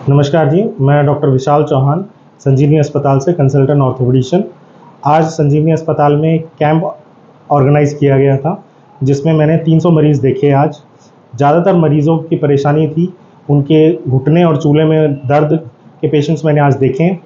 नमस्कार जी, मैं डॉक्टर विशाल चौहान संजीवनी अस्पताल से कंसल्टेंट ऑर्थोपेडिशियन। आज संजीवनी अस्पताल में एक कैंप ऑर्गेनाइज़ किया गया था जिसमें मैंने 300 मरीज़ देखे आज। ज़्यादातर मरीज़ों की परेशानी थी उनके घुटने और चूल्हे में दर्द के पेशेंट्स मैंने आज देखे हैं।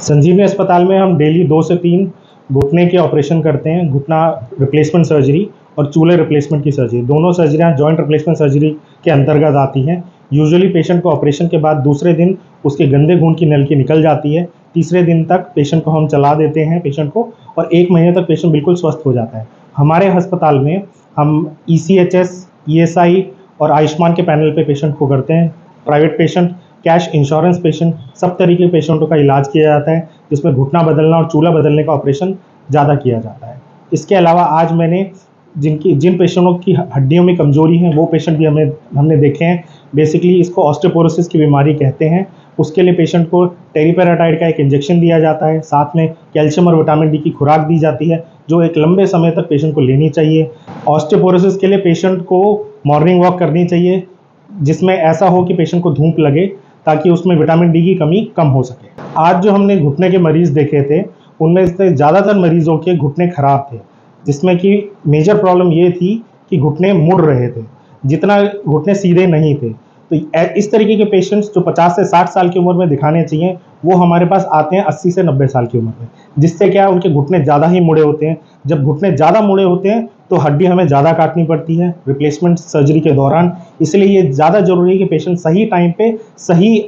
संजीवनी अस्पताल में हम डेली 2 से 3 घुटने के ऑपरेशन करते हैं, घुटना रिप्लेसमेंट सर्जरी और चूल्हे रिप्लेसमेंट की सर्जरी। दोनों सर्जरियाँ जॉइंट रिप्लेसमेंट सर्जरी के अंतर्गत आती हैं। यूजुअली पेशेंट को ऑपरेशन के बाद दूसरे दिन उसके गंदे खून की नलकी निकल जाती है। तीसरे दिन तक पेशेंट को हम चला देते हैं पेशेंट को, और 1 महीने तक पेशेंट बिल्कुल स्वस्थ हो जाता है। हमारे अस्पताल में हम ECHS, ESI और आयुष्मान के पैनल पे पेशेंट को करते हैं। Private patient, cash insurance patient, सब तरीके के पेशेंटों का इलाज किया जाता है, जिसमें घुटना बदलना और चूल्हा बदलने का ऑपरेशन ज़्यादा किया जाता है। इसके अलावा आज मैंने जिन पेशेंटों की हड्डियों में कमज़ोरी है वो पेशेंट भी हमने देखे हैं। बेसिकली इसको ऑस्टियोपोरोसिस की बीमारी कहते हैं। उसके लिए पेशेंट को टेरिपेराटाइड का एक इंजेक्शन दिया जाता है, साथ में कैल्शियम और विटामिन डी की खुराक दी जाती है, जो एक लंबे समय तक पेशेंट को लेनी चाहिए। ऑस्टियोपोरोसिस के लिए पेशेंट को मॉर्निंग वॉक करनी चाहिए, जिसमें ऐसा हो कि पेशेंट को धूप लगे, ताकि उसमें विटामिन डी की कमी कम हो सके। आज जो हमने घुटने के मरीज़ देखे थे, उनमें से ज़्यादातर मरीज़ों के घुटने खराब थे, जिसमें कि मेजर प्रॉब्लम ये थी कि घुटने मुड़ रहे थे, जितना घुटने सीधे नहीं थे। तो इस तरीके के पेशेंट्स जो 50 से 60 साल की उम्र में दिखाने चाहिए, वो हमारे पास आते हैं 80 से 90 साल की उम्र में, जिससे क्या उनके घुटने ज़्यादा ही मुड़े होते हैं। जब घुटने ज़्यादा मुड़े होते हैं तो हड्डी हमें ज़्यादा काटनी पड़ती है रिप्लेसमेंट सर्जरी के दौरान। इसलिए ये ज़्यादा ज़रूरी है कि पेशेंट सही टाइम पे सही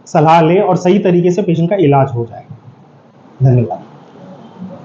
सलाह ले और सही तरीके से पेशेंट का इलाज हो जाए। धन्यवाद।